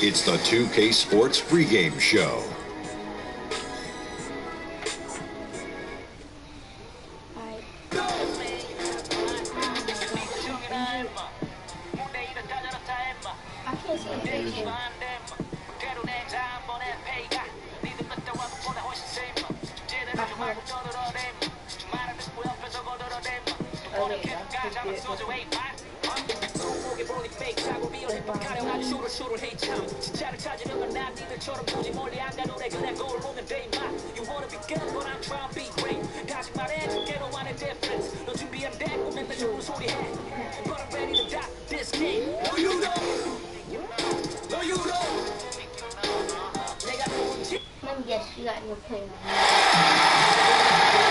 It's the 2K Sports pregame show.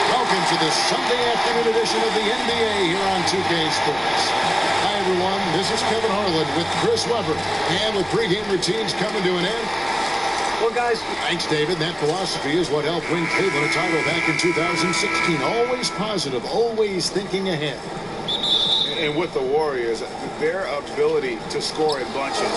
Welcome to this Sunday afternoon edition of the NBA here on 2K Sports. Hi, everyone. This is Kevin Harlan with Chris Webber. And with pregame routines coming to an end. Well, guys, thanks, David. That philosophy is what helped win Cleveland a title back in 2016. Always positive, always thinking ahead. And with the Warriors, their ability to score in bunches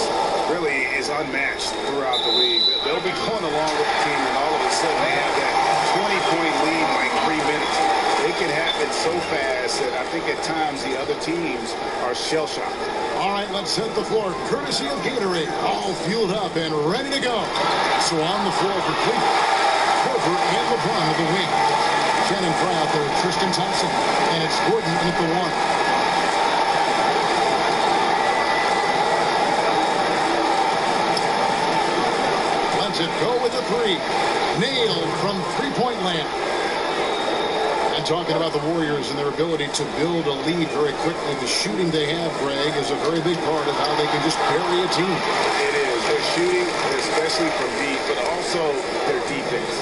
really is unmatched throughout the league. They'll be going along with the team, and all of a sudden they have that 20-point lead in like 3 minutes. It can happen so fast that I think at times the other teams are shell-shocked. All right, let's set the floor. Courtesy of Gatorade, all fueled up and ready to go. So on the floor for Cleveland, Korver and LeBron of the wing. Shannon Fry out there with Tristan Thompson, and it's Gordon at the one. It go with a three. Nailed from three-point land. And talking about the Warriors and their ability to build a lead very quickly, the shooting they have, Greg, is a very big part of how they can just bury a team. It is. Their shooting, especially from deep, but also their defense.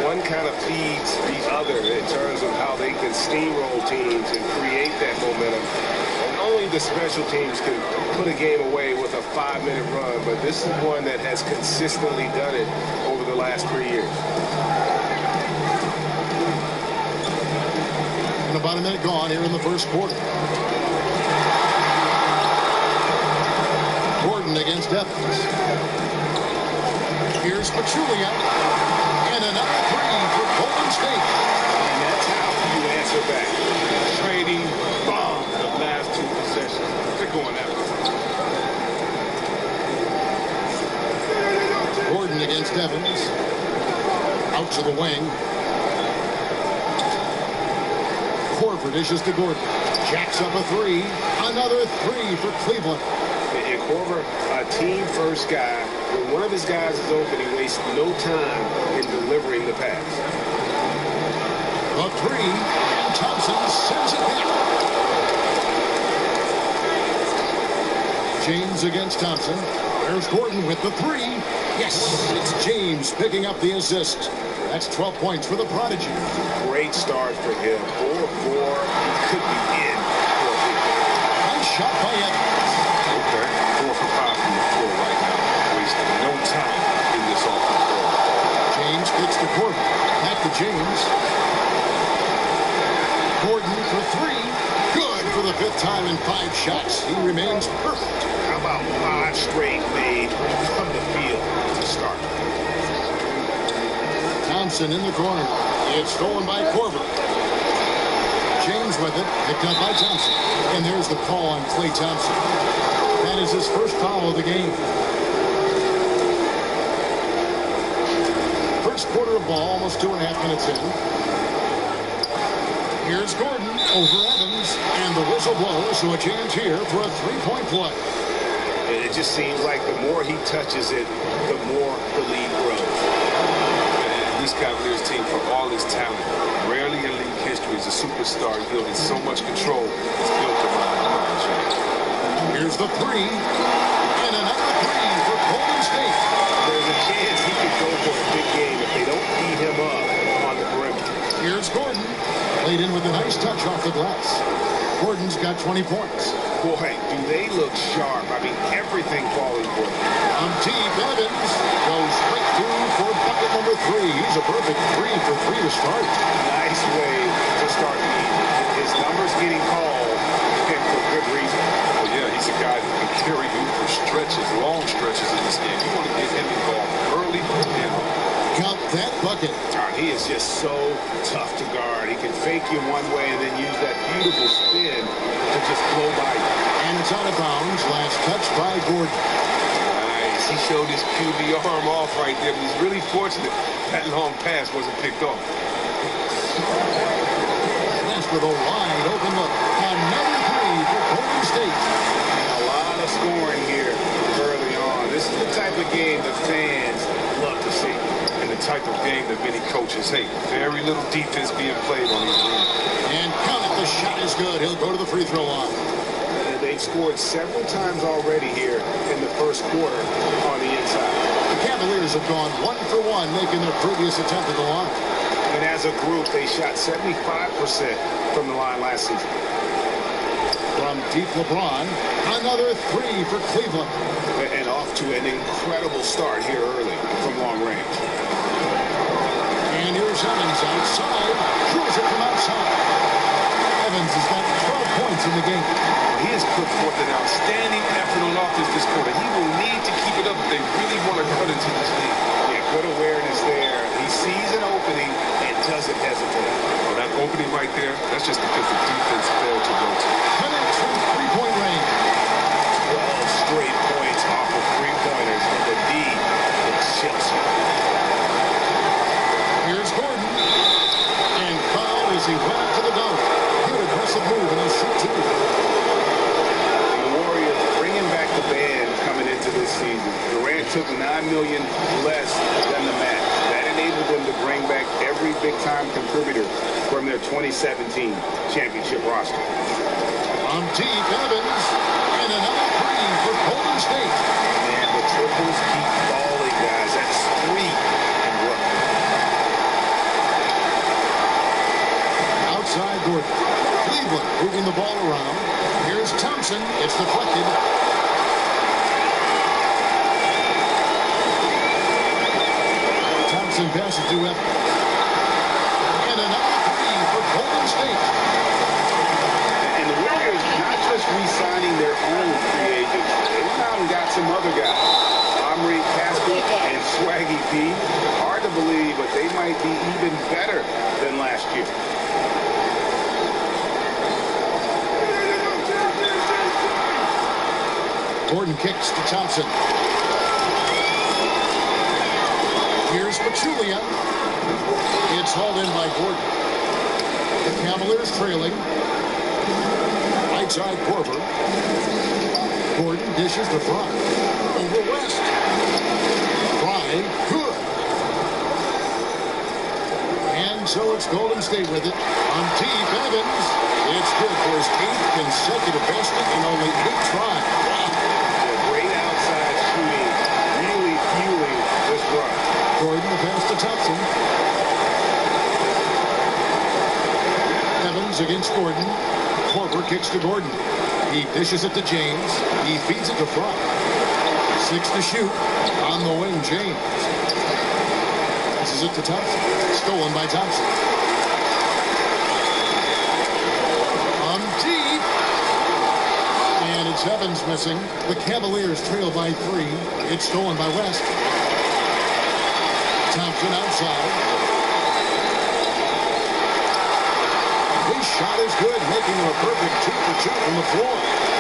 One kind of feeds the other in terms of how they can steamroll teams and create that momentum. Only the special teams can put a game away with a 5-minute run, but this is one that has consistently done it over the last 3 years. And about a minute gone here in the first quarter. Gordon against Evans. Here's Pachulia. And another three for Golden State. And that's how you answer back. Trading bombs the last 2 possessions. They're going that way. Gordon against Evans. Out to the wing. Korver dishes to Gordon. Jacks up a three. Another three for Cleveland. And Korver, a team-first guy. When one of his guys is open, he wastes no time in delivering the pass. A three. And Thompson sends it back. James against Thompson. There's Gordon with the three. Yes, it's James picking up the assist. That's 12 points for the Prodigy. Great start for him. 4-4. He could be in. Nice shot by Evans. Okay, 4 for 5 from the floor right now. Wasting no time in this offense. James gets to Gordon. Back to James. Gordon for three. Good for the 5th time in 5 shots. He remains perfect. How about 5 straight made from the field to start? Thompson in the corner. It's stolen by Korver. James with it. Picked up by Thompson. And there's the call on Klay Thompson. That is his first foul of the game. First quarter of ball, almost 2.5 minutes in. Here's Gordon over Evans. And the whistle blows, so a chance here for a 3-point play. It just seems like the more he touches it, the more the lead grows. This Cavaliers team, for all his talent, rarely in league history is a superstar wielding so much control. It's built around LeBron James. Here's the three. And another three for Golden State. There's a chance he could go for a big game if they don't beat him up on the perimeter. Here's Gordon. Played in with a nice touch off the glass. Gordon's got 20 points. Boy, do they look sharp. I mean, everything falling for them. From deep, Evans goes straight through for bucket number 3. He's a perfect 3 for 3 to start. Nice way to start the evening. His numbers getting called, and for good reason. Well, yeah, he's a guy who can carry you for stretches, long stretches, and this game. You want to get him involved early and Count that bucket. He is just so tough to guard. He can fake you one way and then use that beautiful spin to just blow by you. And it's out of bounds. Last touch by Gordon. nice. He showed his QB arm off right there, but he's really fortunate that long pass wasn't picked off. That's with a wide open look. Another three for Golden State. A lot of scoring here early on. This is the type of game the fans love to see. And the type of game that many coaches hate. Very little defense being played on these games. And count it, the shot is good. He'll go to the free throw line. They've scored several times already here in the first quarter on the inside. The Cavaliers have gone 1 for 1, making their previous attempt at the line. And as a group, they shot 75% from the line last season. From deep LeBron, another three for Cleveland. And off to an incredible start here early from long range. And here's Evans outside. Drills it from outside. Evans has got 12 points in the game. He has put forth an outstanding effort on offense this quarter. He will need to keep it up if they really want to cut into this league. Yeah, good awareness there. He sees an opening and doesn't hesitate. Well, that opening right there, that's just because the defense failed to rotate. Connects from three-point range. 12 straight points off of three-pointers, and the D looks chips. Here's Gordon. And foul as he went up to the dunk. Good aggressive move, and he'll shoot two. The Warriors bringing back the band coming into this season. Durant took $9 million less than the Max. That enabled them to bring back every big-time contributor from their 2017 championship roster. From deep, Evans. And another three for Golden State. And the triples keep falling, guys. That's 3 in a row. Outside Gordon. Cleveland moving the ball around. Here's Thompson. It's deflected. Thompson passes to Evans. And another three for Golden State. And the Warriors not just re-signing their own free agents, they went out and got some other guys. Omri Casper and Swaggy P. Hard to believe, but they might be even better than last year. Gordon kicks to Thompson. Here's Pachulia. It's hauled in by Gordon. The Cavaliers trailing. Right side Korver. Gordon dishes to Fry. Over West. Fry, good. And so it's Golden State with it. On deep, Evans. It's good for his 8th consecutive basket in only 8 tries. Great outside shooting, really fueling this run. Gordon the pass to Thompson. Evans against Gordon. Korver kicks to Gordon. He dishes it to James. He feeds it to Fry. 6 to shoot. On the wing, James. Passes it to Thompson. Stolen by Thompson. Deep. And it's Evans missing. The Cavaliers trail by 3. It's stolen by West. Thompson outside. His shot is good, making him a perfect 2 for 2 from the floor.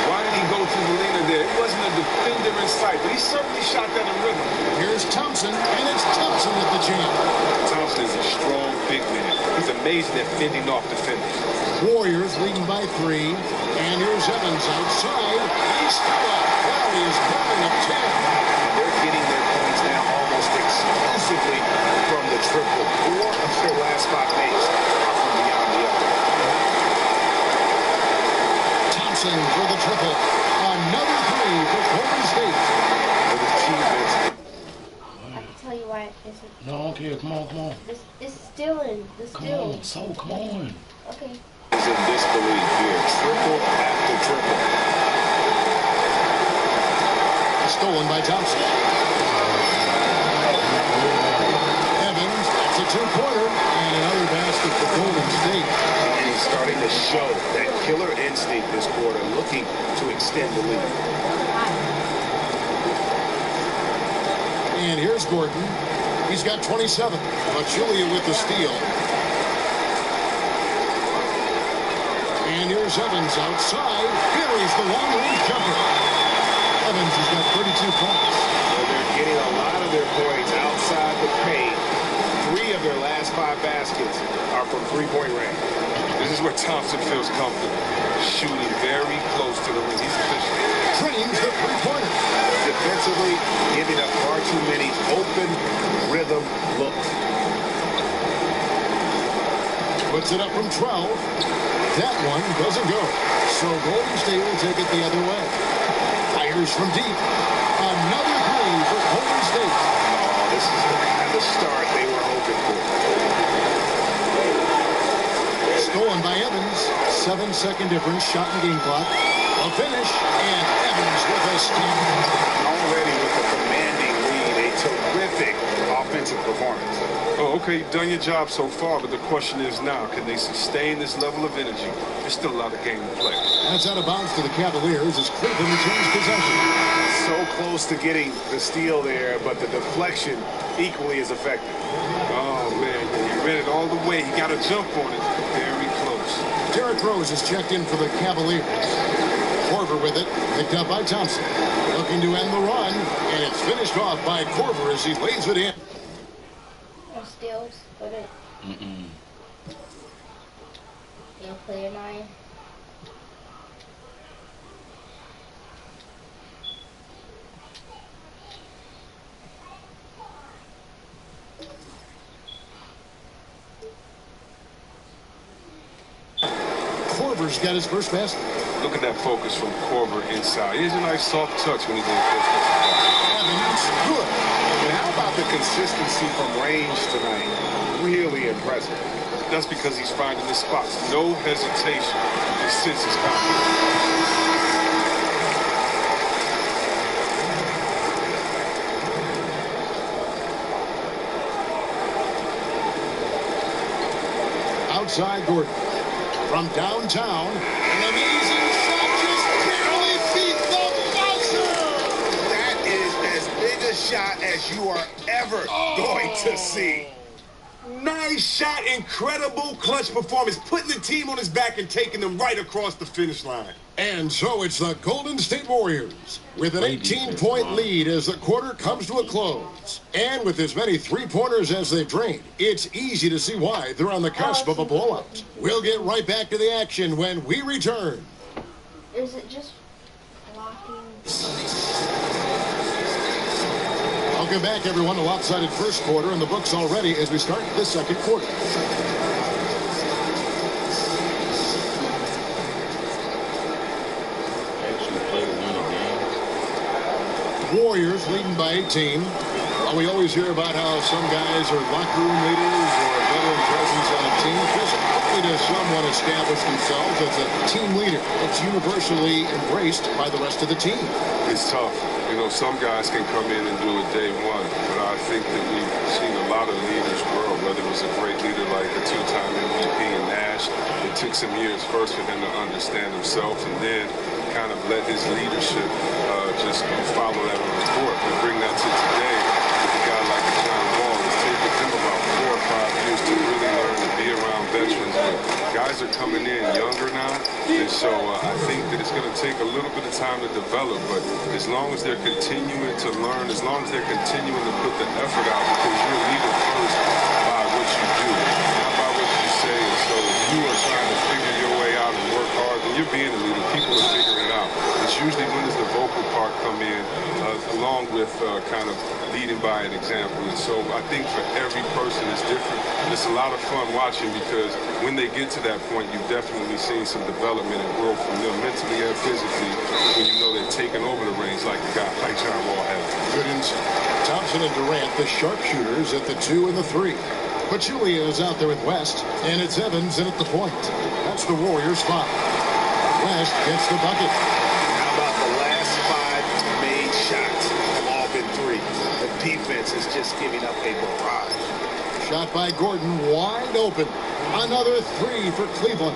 Why did he go through the leaner there? He wasn't a defender in sight, but he certainly shot that in rhythm. Here's Thompson, and it's Thompson with the jam. Thompson is a strong big man. He's amazing at fending off defenders. Warriors leading by 3. And here's Evans outside. He's still up. Well, he is grabbing a 10. They're getting their points now almost exclusively from the triple. 4 of their last 5 makes are from beyond the arc. Thompson for the triple. Another 3 for Golden State. For the achievements. I can tell you why it's No, I don't care. Come on, come on. this is stealing. This Come stealing. on, so come on. Okay. Is in disbelief here. Triple after triple. Stolen by Thompson. Evans, that's a 2-pointer. And another basket for Golden State. And he's starting to show that killer instinct this quarter, looking to extend the lead. And here's Gordon. He's got 27. But Julia with the steal. And here's Evans outside. Here is the long-range jumper. Evans has got 32 points. Well, they're getting a lot of their points outside the paint. 3 of their last 5 baskets are from three-point range. This is where Thompson feels comfortable. Shooting very close to the rim. He's efficient. Trains the three-pointer. Defensively, giving up far too many open rhythm looks. Puts it up from 12. That one doesn't go. So Golden State will take it the other way. Fires from deep. Another three for Golden State. Oh, this is the kind of start they were hoping for. Stolen by Evans. 7-second difference. Shot and game clock. A finish. And Evans with a steal. Already with a commanding lead, a terrific offensive performance. Oh, okay, you've done your job so far, but the question is now, can they sustain this level of energy? There's still a lot of game to play. That's out of bounds to the Cavaliers as Cleveland retains possession. So close to getting the steal there, but the deflection equally as effective. Oh, man, he ran it all the way. He got a jump on it. Very close. Derrick Rose is checked in for the Cavaliers. Korver with it, picked up by Thompson. Looking to end the run, and it's finished off by Korver as he lays it in. No steals, but it. You'll play a 9. Korver's got his first basket. Look at that focus from Korver inside. Here's a nice soft touch when he's in first. Evans, good. And how about the consistency from range tonight? Really impressive. That's because he's finding his spots. No hesitation. He sits his confidence. Outside Gordon. From downtown, an amazing shot just barely beat the buzzer. That is as big a shot as you are ever going to see. Nice shot, incredible clutch performance, putting the team on his back and taking them right across the finish line. And so it's the Golden State Warriors with an 18-point lead as the quarter comes to a close. And with as many three-pointers as they've drained, it's easy to see why they're on the cusp of a blowout. We'll get right back to the action when we return. Is it just blocking? Welcome back, everyone. A lopsided first quarter in the books already as we start the second quarter. Warriors leading by 18. Well, we always hear about how some guys are locker room leaders or a veteran presence on a team. Just quickly to someone establish themselves as a team leader. It's universally embraced by the rest of the team. It's tough. You know, some guys can come in and do it day one, but I think that we've seen a lot of leaders grow, whether it was a great leader like a 2-time MVP in Nash. It took some years first for him to understand himself and then kind of let his leadership just follow that on the court. We bring that to today with a guy like John Wall. It's taken him about 4 or 5 years to really learn to be around veterans, but guys are coming in younger now, and so I think that it's going to take a little bit of time to develop, but as long as they're continuing to learn, as long as they're continuing to put the effort out, because you're a leader first by what you do, not by what you say, and so if you are trying to figure your way out and work hard, then you're being a leader. People are figuring it out. It's usually when does the vocal part come in, along with kind of leading by an example, and so I think for every person it's different, and it's a lot of fun watching because when they get to that point, you've definitely seen some development and growth from them mentally and physically when you know they're taking over the reins like a guy like John Wall has. Good insight. Thompson and Durant, the sharpshooters at the 2 and the 3. Pachulia is out there with West, and it's Evans in at the point. That's the Warriors' foul. West gets the bucket. How about the last 5 made shots have all been threes? The defense is just giving up a barrage. Shot by Gordon, wide open. Another 3 for Cleveland.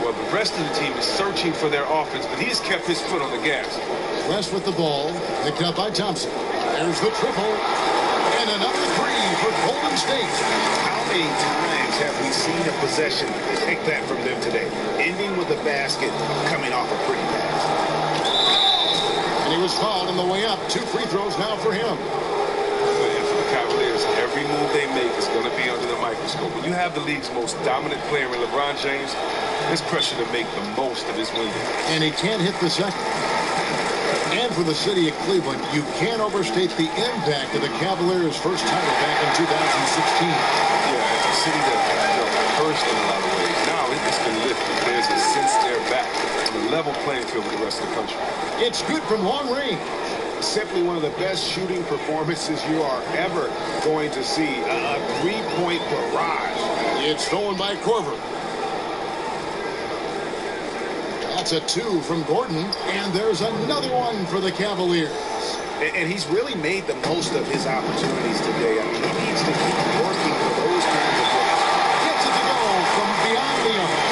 Well, well. The rest of the team is searching for their offense, but he's kept his foot on the gas. West with the ball, picked up by Thompson. There's the triple, and another three for Golden State. How many times have we seen a possession take that from them today? Ending with a basket, coming off a pretty pass. And he was fouled on the way up. 2 free throws now for him. And for the Cavaliers, every move they make is going to be under the microscope. When you have the league's most dominant player in LeBron James, there's pressure to make the most of his window. And he can't hit the second. And for the city of Cleveland, you can't overstate the impact of the Cavaliers' first title back in 2016. Yeah, it's a city that cursed in a lot of ways. Now it's been lifted. There's a sense they're back on a level playing field with the rest of the country. It's good from long range. Simply one of the best shooting performances you are ever going to see. A three-point barrage. It's stolen by Corver. That's a 2 from Gordon, and there's another one for the Cavaliers. And he's really made the most of his opportunities today. I mean, he needs to keep working for those kinds of plays. Gets it to go from beyond the arc.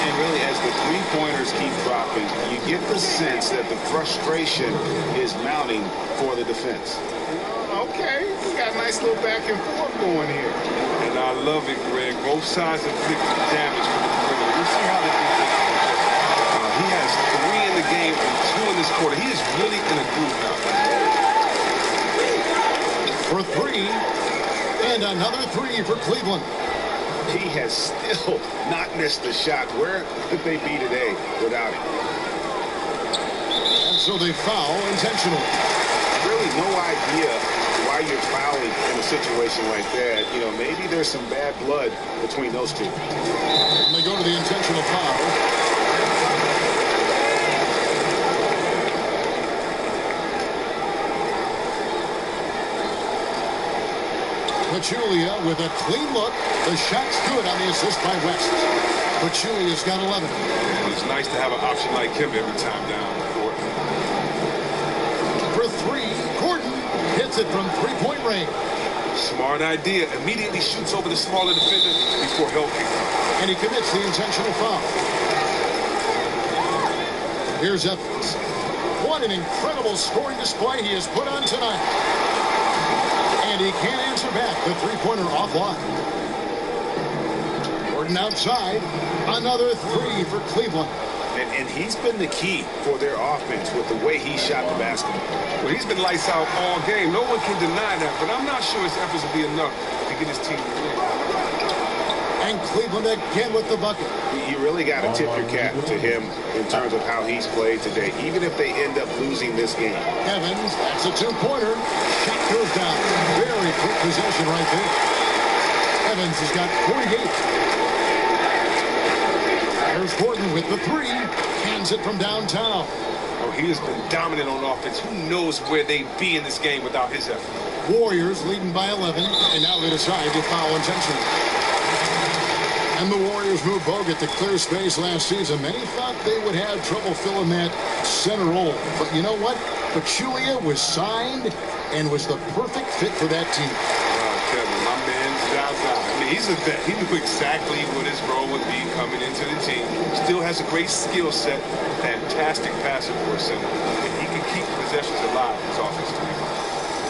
And really, as the three-pointers keep dropping, you get the sense that the frustration is mounting for the defense. Okay, we got a nice little back and forth going here. And I love it, Greg. Both sides inflicting damage from the perimeter. We'll see how they do this. He has 3 in the game and 2 in this quarter. He is really in a groove now. For 3, and another 3 for Cleveland. He has still not missed a shot. Where could they be today without him? And so they foul intentionally. Really no idea why you're fouling in a situation like that. You know, maybe there's some bad blood between those two. And they go to the intentional foul. Pachulia with a clean look. The shot's good on the assist by West. Pachulia's got 11. It's nice to have an option like him every time down the court. For 3, Gordon hits it from three-point range. Smart idea. Immediately shoots over the smaller defender before help can come. And he commits the intentional foul. Here's Evans. What an incredible scoring display he has put on tonight. And he can't answer back. The three-pointer offline. Gordon outside. Another 3 for Cleveland. And he's been the key for their offense with the way he shot the basketball. Well, he's been lights out all game. No one can deny that, but I'm not sure his efforts will be enough to get his team to win. And Cleveland again with the bucket. You really got to tip your cap to him in terms of how he's played today, even if they end up losing this game. Evans, that's a 2-pointer. Shot goes down. Very quick possession right there. Evans has got 48. There's Gordon with the 3. Hands it from downtown. Oh, he has been dominant on offense. Who knows where they'd be in this game without his effort? Warriors leading by 11, and now they decide to foul intentionally. And the Warriors moved Bogut to clear space last season. Many thought they would have trouble filling that center role. But you know what? Pachulia was signed and was the perfect fit for that team. Kevin, my man, Zaza. I mean, he's a vet. He knew exactly what his role would be coming into the team. Still has a great skill set. Fantastic passer for a center. And he can keep possessions alive in his offensive team.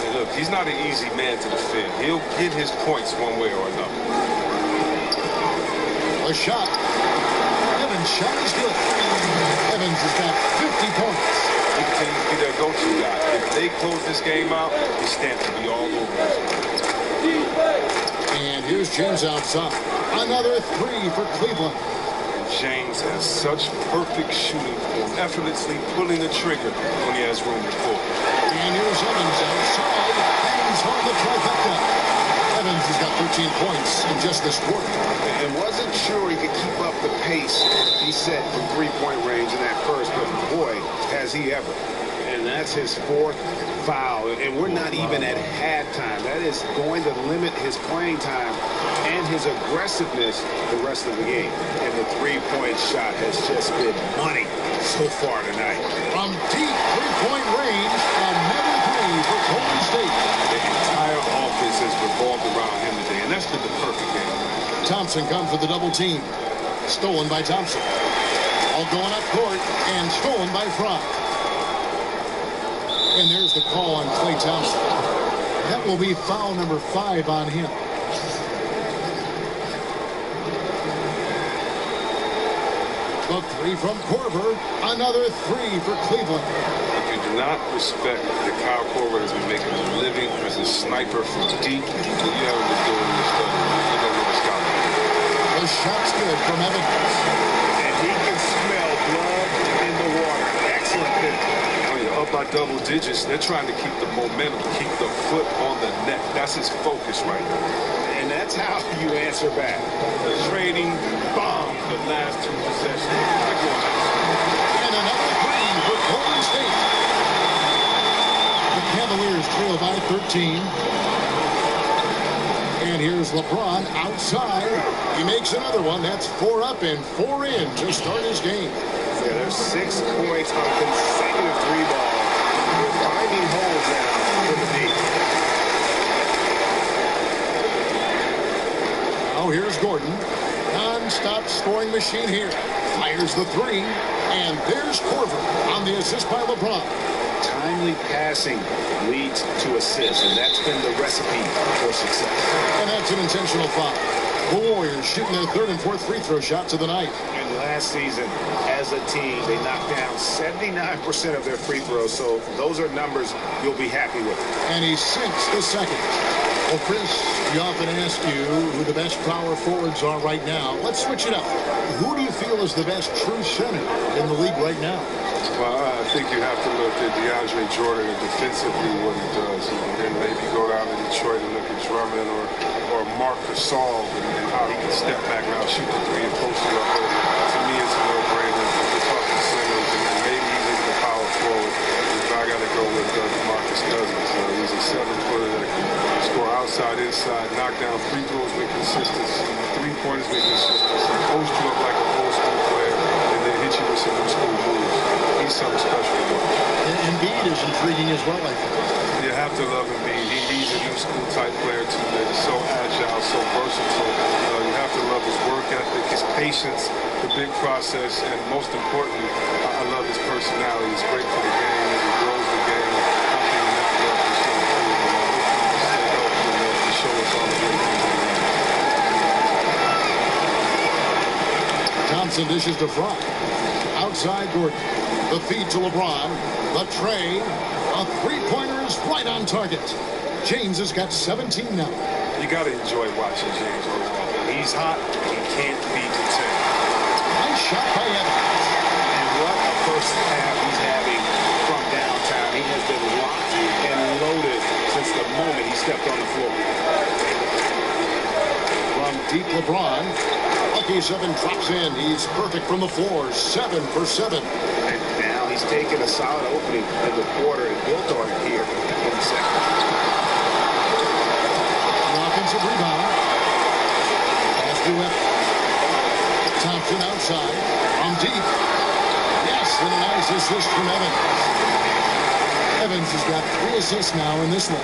And look, he's not an easy man to defend. He'll get his points one way or another. A shot. Evans' shot is good. Evans has got 50 points. He continues to be their go-to guy. If they close this game out, his stamp will be all over us. And here's James outside. Another 3 for Cleveland. James has such perfect shooting form, effortlessly pulling the trigger when he has room to pull. And here's Evans outside. Hangs on the trifecta. Evans has got 13 points in just this quarter. And wasn't sure he could keep up the pace he set from three-point range in that first, but boy, has he ever. And that's his 4th foul. And we're not even at halftime. That is going to limit his playing time and his aggressiveness the rest of the game. And the three-point shot has just been money so far tonight. From deep three-point range, another 3 for Golden State. The entire offense has revolved around him today, and that's been the perfect game. Thompson comes with the double team. Stolen by Thompson. Ball going up court and stolen by Fry. And there's the call on Klay Thompson. That will be foul number 5 on him. The three from Korver. Another 3 for Cleveland. If you do not respect that Kyle Korver has been making a living as a sniper from deep, then you haven't been doing this stuff. You don't know what's coming. The shot's good from Evans. And he can smell blood in the water. Excellent pick. When you're up by double digits, they're trying to keep the momentum, keep the foot on the net. That's his focus right now. And that's how you answer back. The trading bomb the last 2 possessions. And another 3 for Golden State. The Cavaliers trail by 13. And here's LeBron outside. He makes another one. That's 4 up and 4 in to start his game. Yeah, there's 6 points on consecutive 3 balls. We're finding holes now in the deep. Now here's Gordon. Non-stop scoring machine here. Fires the 3. And there's Korver on the assist by LeBron. Timely passing leads to assists, and that's been the recipe for success. And that's an intentional foul. The Warriors shooting their 3rd and 4th free throw shots of the night. And last season, as a team, they knocked down 79% of their free throws, so those are numbers you'll be happy with. And he sinks the second. Well, Chris, we often ask you who the best power forwards are right now. Let's switch it up. Who do you feel is the best true center in the league right now? Well, I think you have to look at DeAndre Jordan and defensively what he does. And then maybe go down to Detroit and look at Drummond or Mark Gasol and how he can step back now, shoot the 3 and post it up. But to me, it's a no-brainer. We're talking centers, and maybe even the power forward. I got to go with DeMarcus Cousins. He's a 7-footer that can score outside, inside, knock down free throws with consistency, 3-pointers with consistency, post you up like a old school player, and then hit you with some new school moves. He's something special. And Embiid is intriguing as well, I think. You have to love Embiid. He's a new school type player too. That's so agile, so versatile. You have to love his work ethic, his patience, the big process, and most importantly, I love his personality. He's great for the game. He grows the game. How can you not love this young kid? To show us all the great things. Thompson dishes to Fry. Outside Gordon. The feed to LeBron. The tray. A 3-pointer is right on target. James has got 17 now. You got to enjoy watching James overall. When he's hot, he can't be contained. Nice shot by Evans. And what a first half he's having from downtown. He has been locked and loaded since the moment he stepped on the floor. From deep LeBron. Lucky 7 drops in. He's perfect from the floor. 7 for 7. And now he's taken a solid opening in the quarter and built on it here in the second. An offensive rebound. Pass to Evans. Thompson outside. From deep. Yes, and a nice assist from Evans. Evans has got 3 assists now in this one.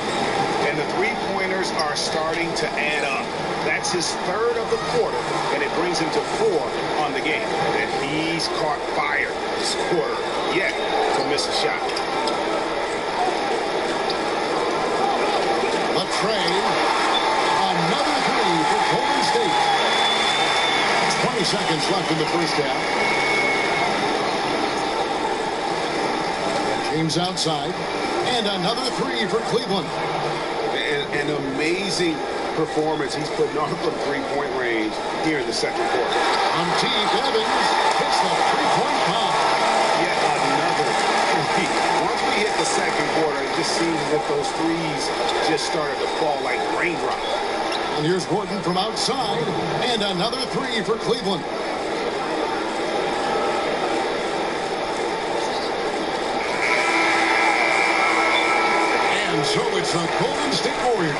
And the 3-pointers are starting to add up. That's his 3rd of the quarter, and it brings him to 4 on the game. And he's caught fire this quarter, yet to miss a shot. The tray. Another 3 for Golden State. 20 seconds left in the first half. James outside. And another 3 for Cleveland. An amazing performance he's putting on from 3-point range here in the second quarter. On deep, Evans hits the 3-point bomb. Yet another 3. Once we hit the second quarter, it just seems as if those threes just started to fall like raindrops. And here's Gordon from outside. And another 3 for Cleveland. And so it's the Golden State Warriors.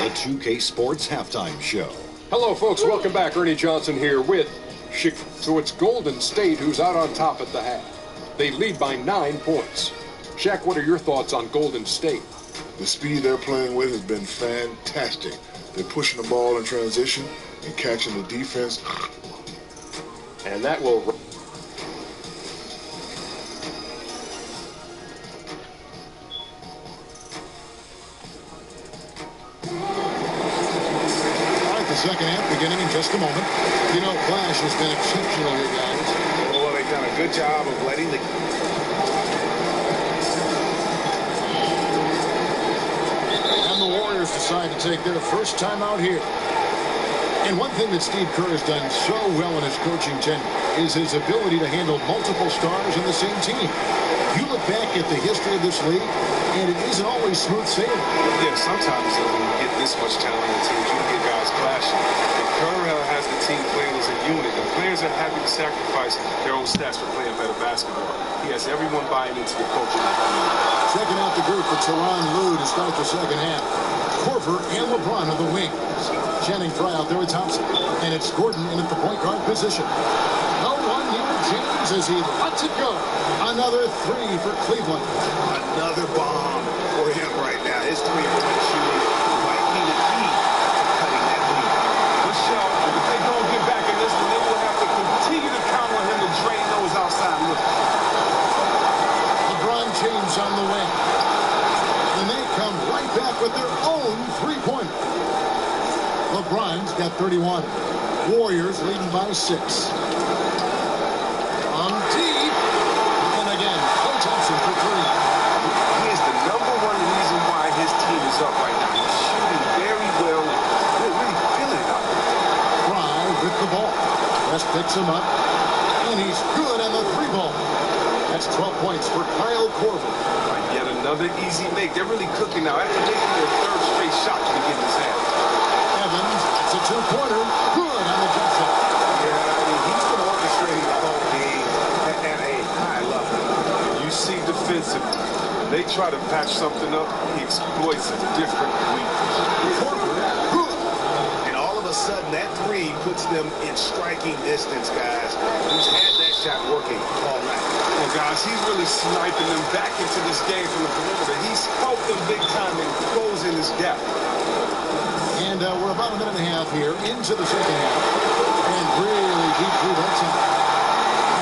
The 2K Sports Halftime Show. Hello, folks. Welcome back. Ernie Johnson here with Chicago. So it's Golden State who's out on top at the half. They lead by 9 points. Shaq, what are your thoughts on Golden State? The speed they're playing with has been fantastic. They're pushing the ball in transition. and catching the defense. And that will... The second half beginning in just a moment. You know, Flash has been exceptional here, guys. Well, they've done a good job of letting the... And the Warriors decide to take their first time out here. And one thing that Steve Kerr has done so well in his coaching tenure is his ability to handle multiple stars in the same team. You look back at the history of this league, and it isn't always smooth sailing. Yeah, sometimes when you get this much talent on the team, you can get guys clashing. And Kerr has the team playing as a unit. The players are happy to sacrifice their own stats for playing better basketball. He has everyone buying into the culture. Checking out the group for Tyronn Lue to start the second half. Korver and LeBron on the wings. Channing Frye out there with Thompson. And it's Gordon in at the point guard position. No one near James as he lets it go. Another three for Cleveland. Another bomb for him right now. His three-point shooting might be the key to cutting that lead. Michelle, if they don't get back in this one, they will have to continue to count on him to drain those outside looks. LeBron James on the wing. And they come right back with their own three-pointer. LeBron's got 31. Warriors leading by 6. On deep. And again, Klay Thompson for 3. He is the #1 reason why his team is up right now. He's shooting very well. They're really feeling it out there. Frye with the ball. West picks him up. And he's good on the 3-ball. That's 12 points for Kyle Korver. Yet another easy make. They're really cooking now after making their third straight shot to begin this half. Evans, it's a 2-pointer. Good on the jump shot. Yeah, I mean, he's been orchestrating the whole game at a high level. You see defensively, when they try to patch something up, he exploits a different weakness. Korver, good. And all of a sudden, that three puts them in striking distance, guys. He's had that shot working all night. Well, guys, he's really sniping them back into this game from the perimeter. He's helped them big time in closing this gap. And we're about a minute and a half here into the second half. And really deep through that time.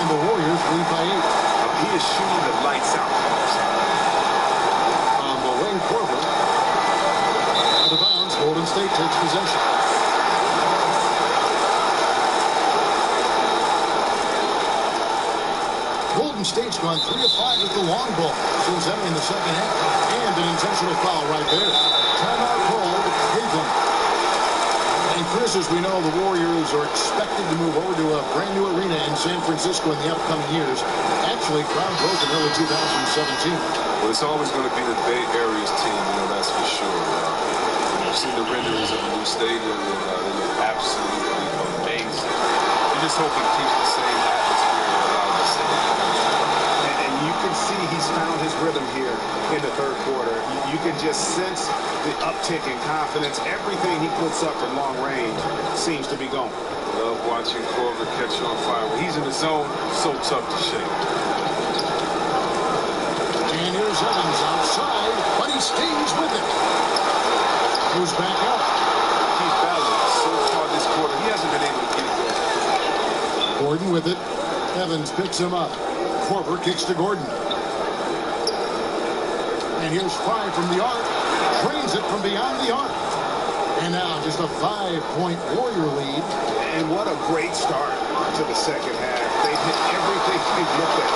And the Warriors lead by 8. He is shooting the lights out. On the wing, Korver. Out of bounds, Golden State takes possession. Golden State's gone 3 of 5 with the long ball since entering the second half. And an intentional foul right there. Timeout called Cleveland. And Chris, as we know, the Warriors are expected to move over to a brand new arena in San Francisco in the upcoming years. Actually, groundbroken early 2017. Well, it's always going to be the Bay Area's team, that's for sure. You've seen the renderings of the new stadium, and they look absolutely amazing. We're just hoping it keeps the same atmosphere around the city. And you can see he's found his rhythm here in the third quarter. You can just sense the uptick in confidence. Everything he puts up from long range seems to be going. Love watching Korver catch on fire. When he's in the zone, so tough to shake. And here's Evans outside, but he stays with it. Goes back up. He's balanced so far this quarter. He hasn't been able to get it there. Gordon with it. Evans picks him up. Korver kicks to Gordon. And here's Frye from the arc. Drains it from beyond the arc. And now just a 5-point Warrior lead. And what a great start to the second half. They hit everything they looked at.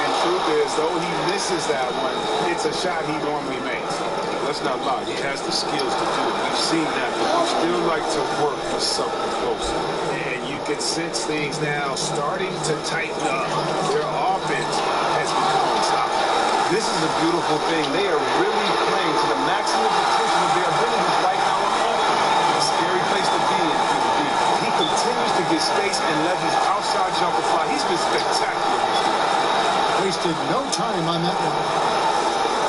And truth is, though he misses that one, it's a shot he normally makes. Let's not lie. He has the skills to do it. We've seen that, but we still like to work for something closer. And you can sense things now starting to tighten up. Their offense has become unstoppable. This is a beautiful thing. They are really playing to the maximum potential of their abilities right now on offense. A scary place to be in. He continues to get space and let his outside jumper fly. He's been spectacular. Wasted no time on that one.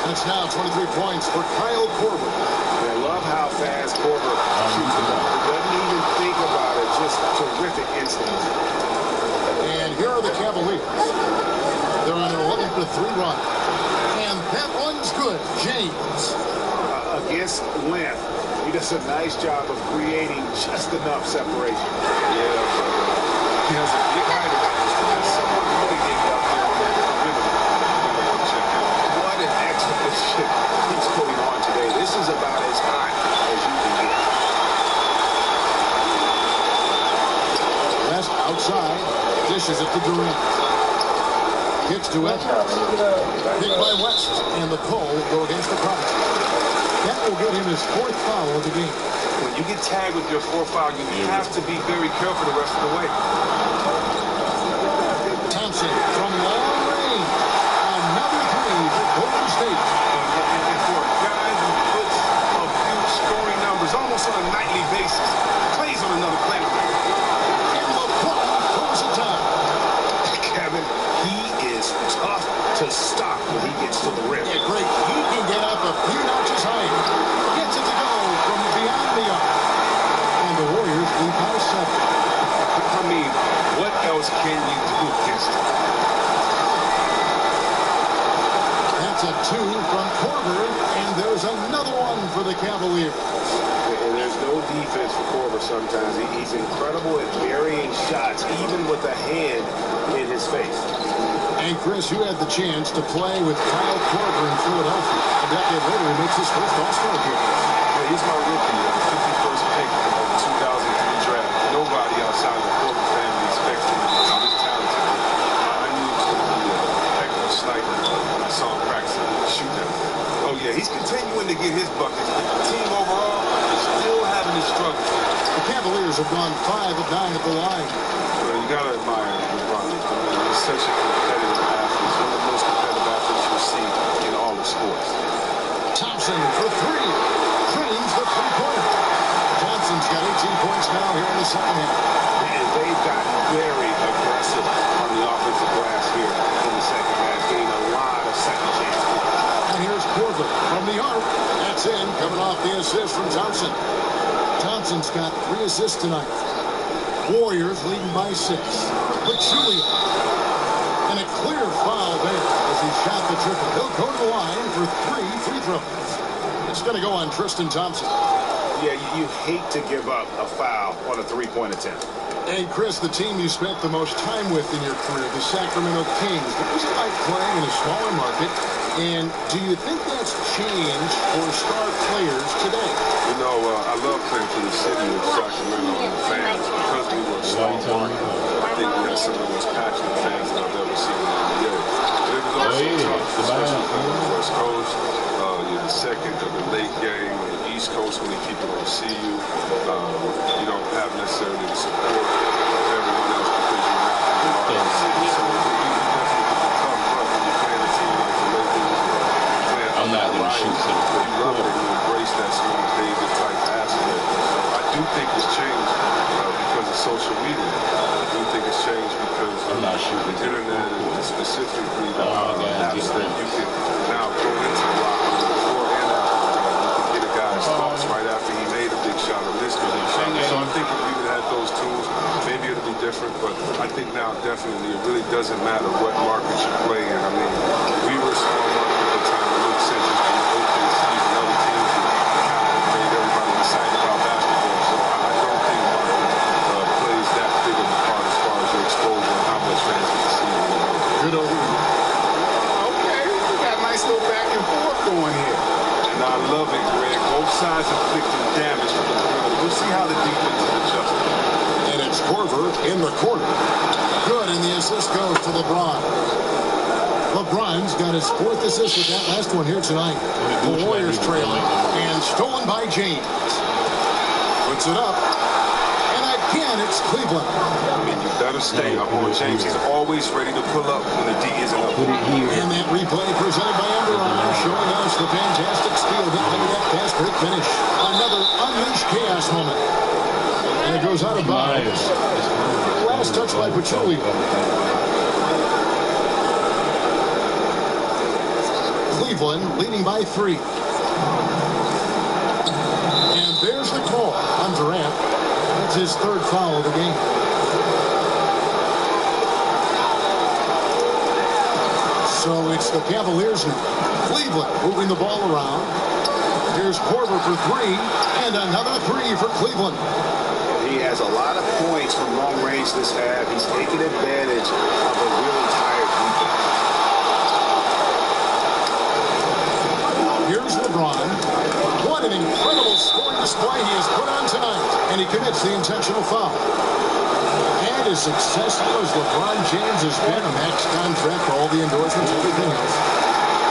And it's now 23 points for Kyle Korver. I love how fast Korver shoots the ball. He doesn't even think about it. Just terrific instinct. And here are the Cavaliers. They're on an 11-3 run. And that one's good. James. Against length, He does a nice job of creating just enough separation. Yeah, but he has a big height advantage. There's someone really getting up there on that perimeter. Check out. What an exhibition he's putting on today. This is about as hot as you can get. West outside. Dishes it to Durant. Kicks to Edwards. Picked by West. And the pull will go against the Crocs. That will get him his 4th foul of the game. When you get tagged with your 4th foul, you have to be very careful the rest of the way. Thompson from long range. Another 3 for Golden State. And for a guy who puts a few scoring numbers almost on a nightly basis, plays on another planet. And LeBron pulls it down. Kevin, he is tough to stop when he gets to the rim. Yeah, great. He can get up a few notches higher. Gets it to go from beyond the arc. And the Warriors lead by 7. I mean, what else can you do against him? That's a 2 from Korver, and there's another one for the Cavaliers. And there's no defense for Korver sometimes. He's incredible at burying shots, even with a hand in his face. And Chris, you had the chance to play with Kyle Korver in Philadelphia. A decade later, he makes his first All-Star appearance. Yeah, he's my rookie, 51st pick of the 2003 draft. Nobody outside of the Korver family expects him to be this talented. I knew he was going to be a heck of a sniper when I saw him practice and shoot them. Oh, yeah, he's continuing to get his buckets, but the team overall is still having his struggles. The Cavaliers have gone 5 of 9 at the line. Well, you got to admire LeBron. I mean, he's such a competitive athlete. He's one of the most competitive athletes you'll see in all of sports. Thompson for 3. Drains the 3-pointer. Johnson's got 18 points now here in the second half. And they've gotten very aggressive on the offensive glass here in the second half, getting a lot of second chances. And here's Korver from the arc. That's in, coming off the assist from Thompson. Thompson's got 3 assists tonight. Warriors leading by 6. Pachulia. And a clear foul there as he shot the triple. He'll go to the line for 3 free throws. It's going to go on Tristan Thompson. Yeah, you hate to give up a foul on a 3-point attempt. And Chris, the team you spent the most time with in your career, the Sacramento Kings, what was it like playing in a smaller market? And do you think that's changed for star players today? You know, I love playing for the city of Sacramento and the fans because we were a small market. I think we had some of the most passionate fans that I've ever seen in the NBA. But it was also tough, especially playing on the West Coast. You're the second of the late game on the East Coast when people don't see you. You don't have necessarily the support of everyone else because you're not in the market city. So it definitely can be tough, but when you're playing a team like the Lakers, I'm not going to shoot some. you love it and you embrace that small David type aspect. So I do think it's changed because of social media. I do think it's changed because of the internet and specifically the apps that you can now go into the locker room before and after the game. You can get a guy's thoughts right after he made a big shot or missed a big shot. So I think if we would have had those tools, maybe it'll be different. But I think now definitely it really doesn't matter what market you play in. I mean, we were a small market at the time. We were Central and OKC's and other teams that kind of made everybody excited about basketball. So I don't think market plays that big of a part as far as your exposure and how much fans get to see you. Good overview. Okay, we got a nice little back and forth going here. And I love it, Greg. Both sides inflicting damage from the perimeter. We'll see how the defense is adjusted. And it's Korver in the corner. Good, and the assist goes to LeBron. LeBron's got his 4th assist with that last one here tonight. The Warriors trailing, and stolen by James. Puts it up, and again it's Cleveland. I mean, you better stay up on James. He's always ready to pull up when the D isn't up. And that replay presented by Under Armour showing us the fantastic steal hit by that fast break finish. Another unleashed chaos moment. And it goes out of bounds. Last touch by Pachulia. Cleveland leading by 3. And there's the call on Durant. That's his 3rd foul of the game. So it's the Cavaliers now. Cleveland moving the ball around. Here's Korver for three, and another three for Cleveland. He has a lot of points from long range this half. He's taking advantage of a really tired defense. Here's LeBron. What an incredible scoring display he has put on tonight. And he commits the intentional foul. And as successful as LeBron James has been, a max contract for all the endorsements and everything else,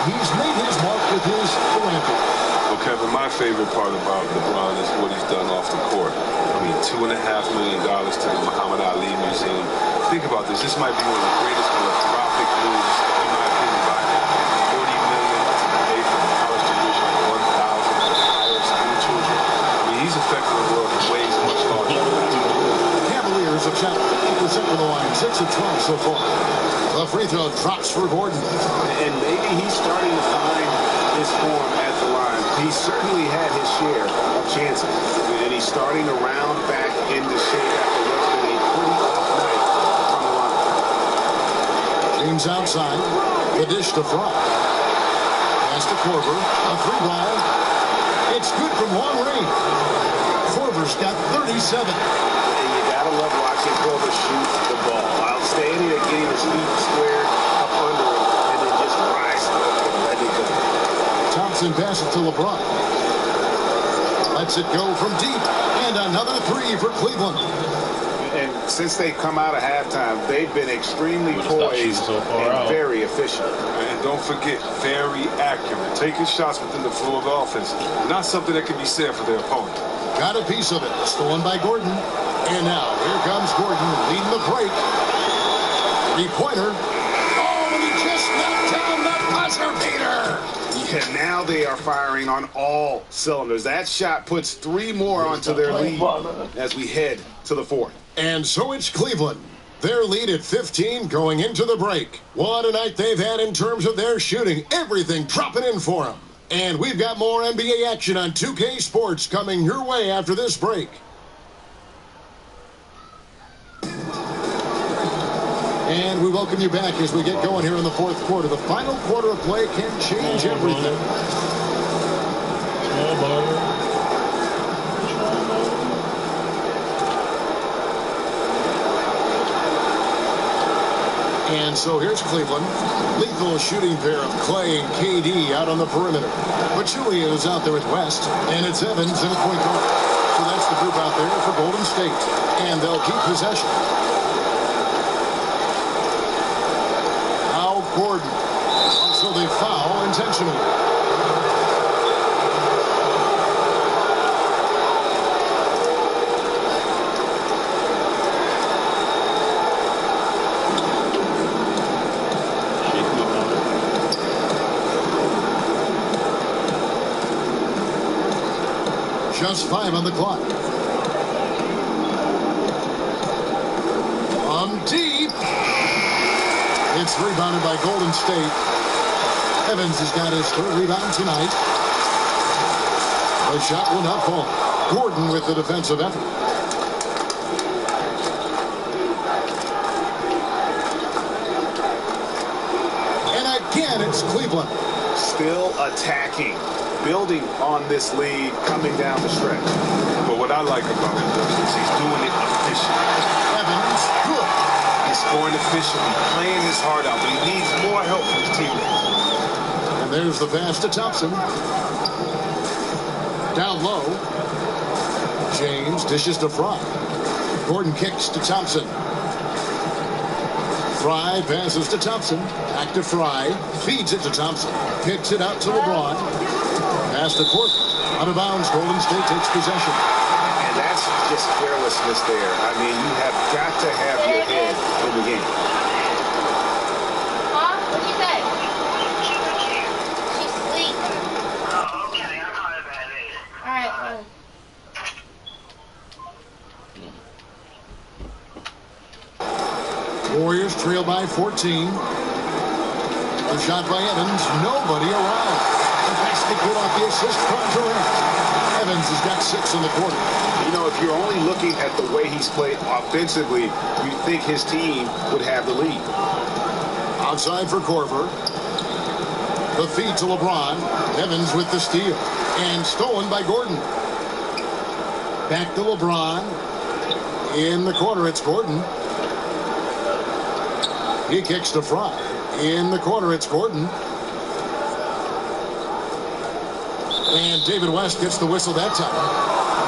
he's made his mark with his philanthropy. Well, Kevin, my favorite part about LeBron is what he's done off the court. I mean, $2.5 million to the Muhammad Ali Museum. Think about this. This might be one of the greatest philanthropic moves, in my opinion, by him. $40 million to pay for the college tuition of 1,000 higher school children. I mean, he's affecting the world in ways much larger than that. Cavaliers have shot 50% from the line, 6 of 12 so far. The free throw drops for Gordon. And maybe he's starting to find his form at the line. He certainly had his share of chances. And he's starting to round back into shape after what's been a pretty off night from the line. James outside. The dish to Fry. Pass to Korver. A three ball. It's good from long range. Korver's got 37. And you gotta love watching Korver shoot the ball. Outstanding at getting his feet squared up under him and then just rising up and letting it go. Thompson passes to LeBron. Lets it go from deep. And another three for Cleveland. And since they've come out of halftime, they've been extremely poised and very efficient. And don't forget, very accurate. Taking shots within the flow of the offense. Not something that can be said for their opponent. Got a piece of it. Stolen by Gordon. And now, here comes Gordon leading the break. Three-pointer. Oh, and he just knocked down the buzzer beater. Yeah, now they are firing on all cylinders. That shot puts three more onto their lead as we head to the fourth. And so it's Cleveland. Their lead at 15 going into the break. What a night they've had in terms of their shooting. Everything dropping in for them. And we've got more NBA action on 2K Sports coming your way after this break. And we welcome you back as we get going here in the fourth quarter. The final quarter of play can change everything. And so here's Cleveland. Lethal shooting pair of Clay and KD out on the perimeter. But Julian is out there with West. And it's Evans in a point guard. So that's the group out there for Golden State. And they'll keep possession. Now Gordon. So they foul intentionally. Just 5 on the clock. From deep. It's rebounded by Golden State. Evans has got his third rebound tonight. The shot will not fall. Gordon with the defensive effort. And again, it's Cleveland. Still attacking. Building on this lead coming down the stretch. But what I like about him is he's doing it efficiently. Evans, good. He's scoring efficiently, playing his heart out, but he needs more help from his teammates. And there's the pass to Thompson. Down low. James dishes to Fry. Gordon kicks to Thompson. Fry passes to Thompson. Back to Fry. Feeds it to Thompson. Kicks it out to LeBron. Pass to Court. Out of bounds. Golden State takes possession. And that's just carelessness there. I mean, you have got to have your head in the game. Huh? What'd you say? She's asleep. Oh, okay. I'll call you back later. All right. Well. Warriors trail by 14. The shot by Evans. Nobody around. The basket good off the assist from Durant. Evans has got 6 in the quarter. You know, if you're only looking at the way he's played offensively, you'd think his team would have the lead. Outside for Korver. The feed to LeBron. Evans with the steal. And stolen by Gordon. Back to LeBron. In the corner, it's Gordon. He kicks to Fry. In the corner, it's Gordon. And David West gets the whistle that time.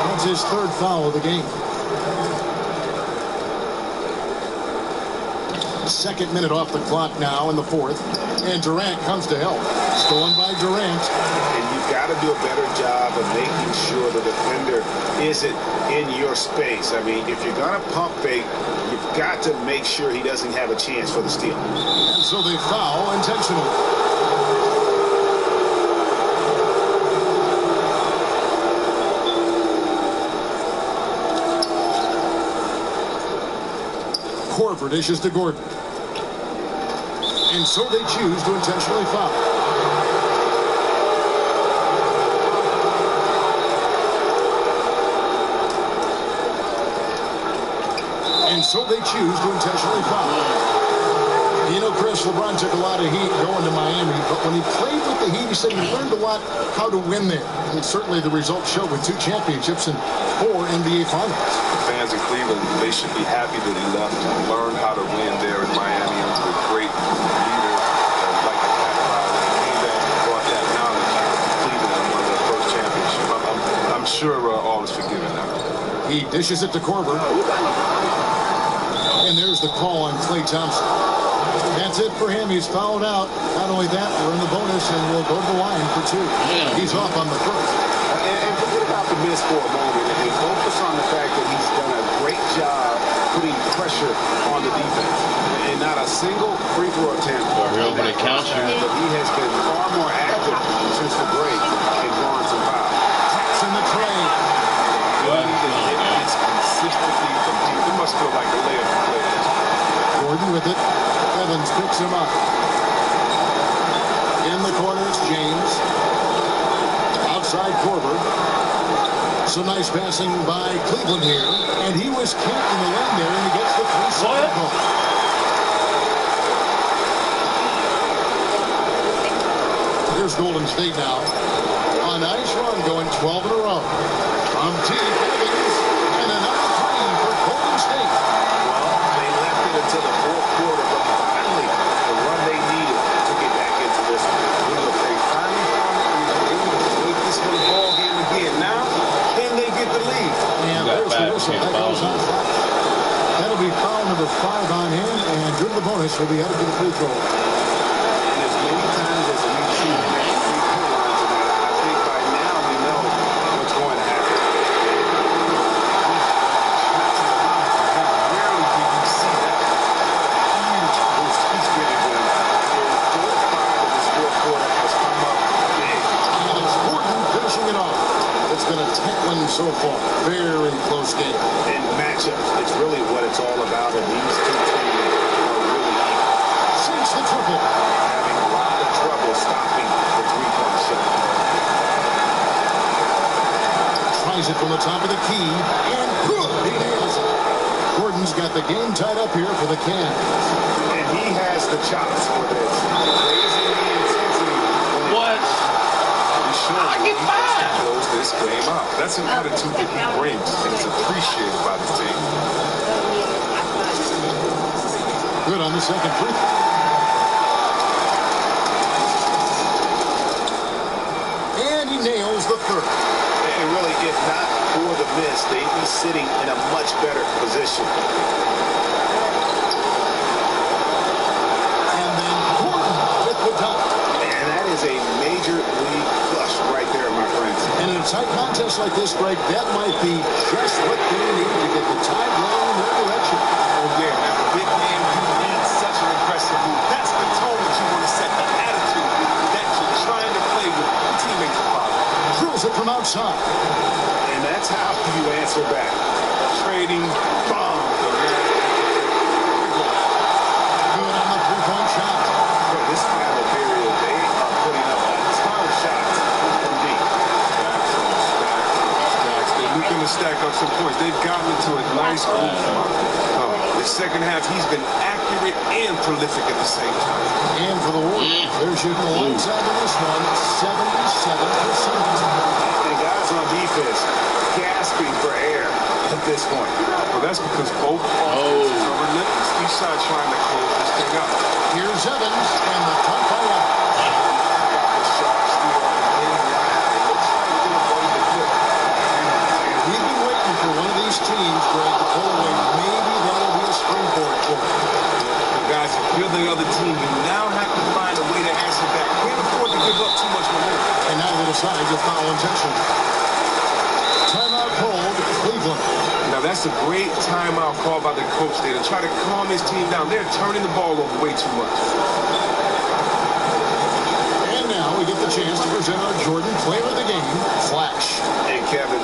That's his third foul of the game. Second minute off the clock now in the fourth. And Durant comes to help. Stolen by Durant. And you've got to do a better job of making sure the defender isn't in your space. I mean, if you're going to pump fake, you've got to make sure he doesn't have a chance for the steal. And so they foul intentionally. Korver dishes to Gordon. And so they choose to intentionally foul. And so they choose to intentionally foul. You know, Chris, LeBron took a lot of heat going to Miami, but when he played with the Heat, he said he learned a lot how to win there. And certainly the results show with 2 championships and 4 NBA Finals. Fans in Cleveland, they should be happy that he left and learned how to win there in Miami under a great leader like Pat Riley. He came back and brought that knowledge to Cleveland and won their first championship. I'm sure all is forgiven now. He dishes it to Korver. And there's the call on Klay Thompson. That's it for him. He's fouled out. Not only that, we're in the bonus, and we'll go to the line for 2. He's off on the first. And forget about the miss for a moment and focus on the fact that he's done a great job putting pressure on the defense. And not a single free throw attempt. But it counts you. But he has been far more active since the break and drawing some fouls. Taps in the tray. It's consistently from deep. It must feel like a layup for players. Gordon with it. Evans picks him up. In the corner, it's James. Outside Korver. So nice passing by Cleveland here. And he was camped in the lane there, and he gets the 3-second call. Here's Golden State now. A nice run going 12 in a row. From deep, Evans. And another 3 for Golden State. Well, they left it until the fourth quarter, but finally the run they needed to get back into this one. Look, they finally found it. They were able to make this one a ball game again. Now, can they get the lead? And there's the whistle. That goes on flat. That'll be foul number 5 on him, and good to the bonus will be headed to the free throw. And as many times as we've seen that free throw line tonight, I think by now we know what's going to happen. Rarely do you see that huge boost. He's really good. 4 or 5 of his fourth quarter has come up big. And it's Gordon finishing it off. It's been a tight one so far. Very close game. And matchups, it's really what it's all about, and these 2 teams are really Since the triple. having a lot of trouble stopping the 3-point shot. Tries it from the top of the key. And good. He nails it. Gordon's got the game tied up here for the Cavs. And he has the chops for this. Raising the intensity. What? I get mine. Close this game out. That's an attitude that he brings, and it's appreciated by the team. Good on the second free throw. And he nails the third. And really, if not for the miss, they'd be sitting in a much better position. And then Gordon with the dunk. And that is a major league flush right there, my friends. And in a tight contest like this, Greg, that might be just what they need to get the tide rolling in their direction. Oh, yeah, as a big man, you need such an aggressive move. That's the tone that you want to set, the attitude that you're trying to play with your teammates to follow. Drills it from outside. And that's how you answer back. Trading bombs. Good on the three-point shot. For this final period, they are putting up a ton of shots from deep. Stacks. They're looking to stack stack up some points. They've gotten into a nice groove. The second half, he's been accurate and prolific at the same time. And for the Warriors, they're shooting the lights out of this one, 77%. And guys on defense gasping for air at this point. Well, that's because both offenses are relentless. Each side trying to close this thing up. Here's Evans and the punt by Evans. We've been waiting for one of these teams, Greg, to pull away. Maybe that'll be a springboard for them. Guys, if you're the other team, you now have to find a way to answer back. Can't afford to give up too much momentum. And now they decide to foul intentionally. Timeout called Cleveland. Now that's a great timeout call by the coach there to try to calm his team down. They're turning the ball over way too much. And now we get the chance to present our Jordan Player of the Game, Flash. And Kevin,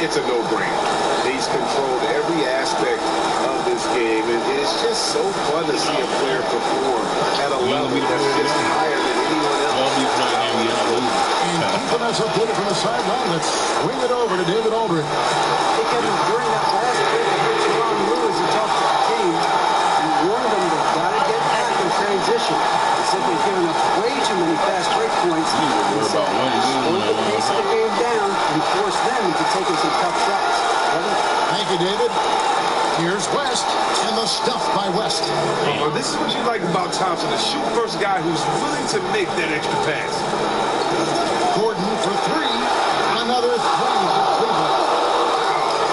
it's a no-brainer. He's controlled every aspect of this game, and it's just so fun to see a player perform at a level that's just higher than anyone else. And keeping us updated from the sideline, let's swing it over to David Aldridge. Hey, Kevin, during that last break, I heard Ron Lewis and talked to the team. He warned them they've got to get back in transition. He said they've given up way too many fast break points. He said slow the pace of the game down and force them into taking some tough shots. Thank you, David. Here's West and the stuff by West. Well, this is what you like about Thompson, the shoot-first guy who's willing to make that extra pass. Gordon for three. Another three for Cleveland.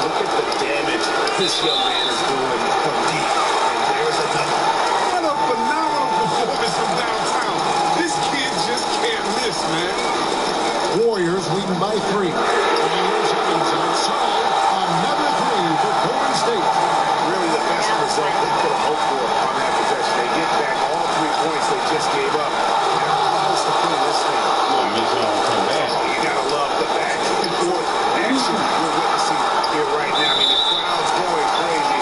Look at the damage this young man is doing from deep. And there's another. What a phenomenal performance from downtown. This kid just can't miss, man. Warriors leading by three. And here's Evans outside. Another three for Golden State. Really the best result they could have hoped for on that possession. They get back all 3 points they just gave up. Now allows to play this thing. You gotta love the back and forth action we're witnessing here right now. I mean, the crowd's going crazy.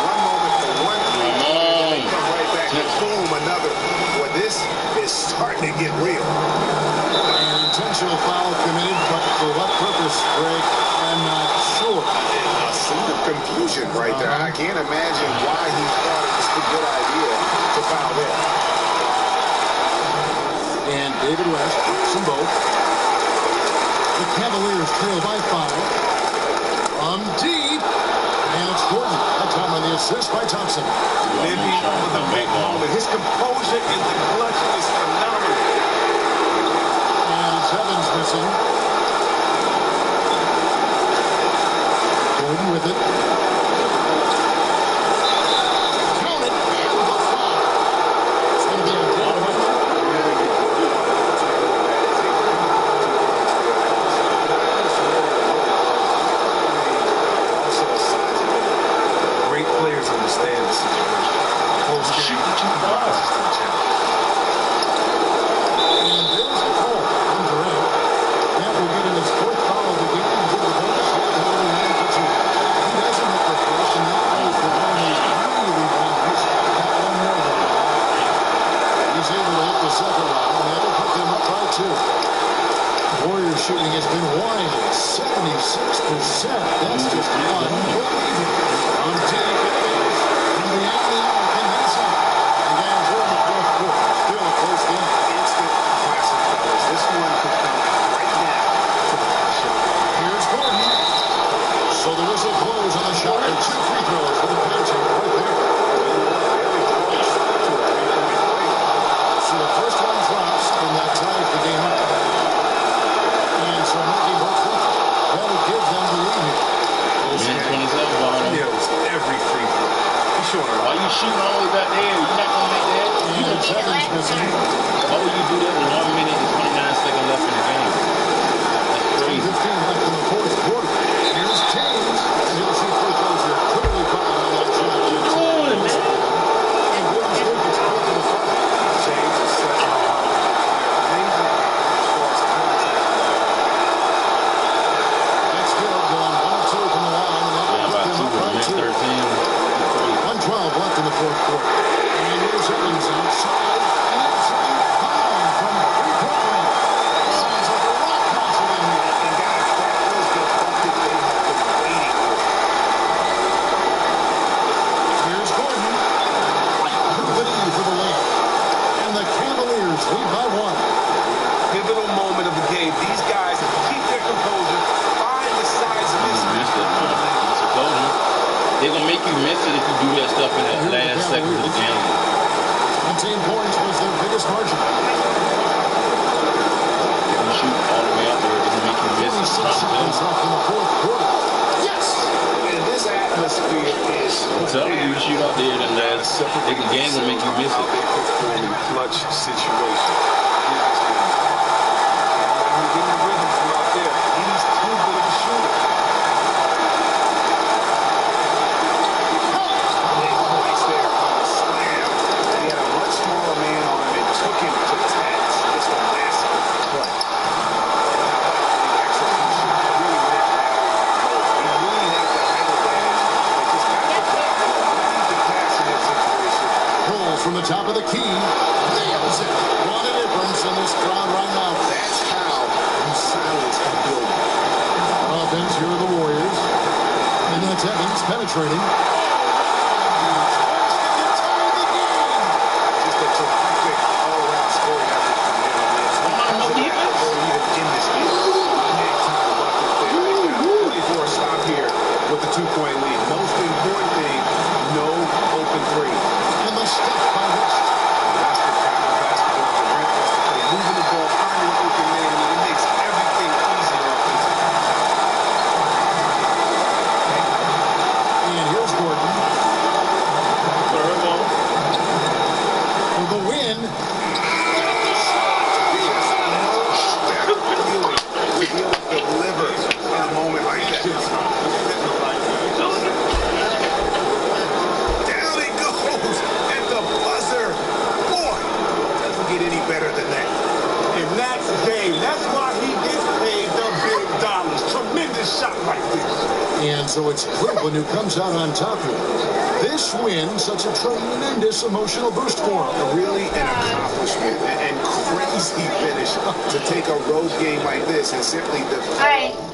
One moment for one three, and then they come right back and boom, another. Boy, this is starting to get real. An intentional foul committed, but for what purpose, Greg? I'm not sure. A scene of confusion right there. I can't imagine why he thought it was a good idea to foul him. And David West hits them both. The Cavaliers trail by 5. From deep. And it's Gordon. That time on the assist by Thompson. Living for the big moment. His composure in the clutch is phenomenal. And it's Evans missing. Gordon with it. Count it. And with a foul. It's going to be a good one. Great players understand the situation. Close game rises to the challenge. And there's the call on Durant. That will get in his 4th foul of the game. Give the bonus shot to 9-2. He doesn't hit the first, and that goes for one of his really rebounds. Got one more than that. He's able to hit the second round, and that'll put them up by 2. Warriors shooting has been wild, 76%. That's just unbelievable. On deep, it is. From the alley-oop, and that's it. And guys, we're in the 4th quarter. Still a close game. Instant classic, fellas. This one could come right now to the last shot. Here's Gordon. So the whistle blows on the shot, and 2 free throws for the Panthers right there. So the first one drops, and that ties the game up. And so making both free throws. That'll give them the lead here. He knows every free seconds of the game. 17 points was their biggest margin. If you shoot all the way out there, it'll make you miss 26 it. seconds left in the fourth quarter. Yes! And this atmosphere is... I'm telling you, shoot out there, then the game will make you miss it. They perform in clutch situations. Getting the rhythm from out there. He's too good of a shooter. Big points there on the slam. He had a much smaller man on him and took him to task. It's a massive play. The execution really went out. He really had to handle that. But just got the back. Need to pass in that situation. Pulls from the top of the key. Nails it. What a difference in this crowd right now. That's how you silence a building. Offense, here are the Warriors. And that's Evans penetrating. Just a terrific all-around scoring effort from him. Even in this game. Big-time bucket there. Looking for a stop here with the two-point lead. Most important thing, no open three. And the step by West. That's the kind of basketball Durant wants to play. Moving the ball, finding an open man. It makes everything easier offensively. And here's Gordon. For the win. Deliver in a moment like that. Down he goes at the buzzer. Boy, doesn't get any better than that. And that's Dave. That's why he gets paid the big dollars. Tremendous shot like this. And so it's Cleveland who comes out on top here. This win, such a tremendous emotional boost for him. Really an accomplishment and crazy finish to take a road game like this and simply All right.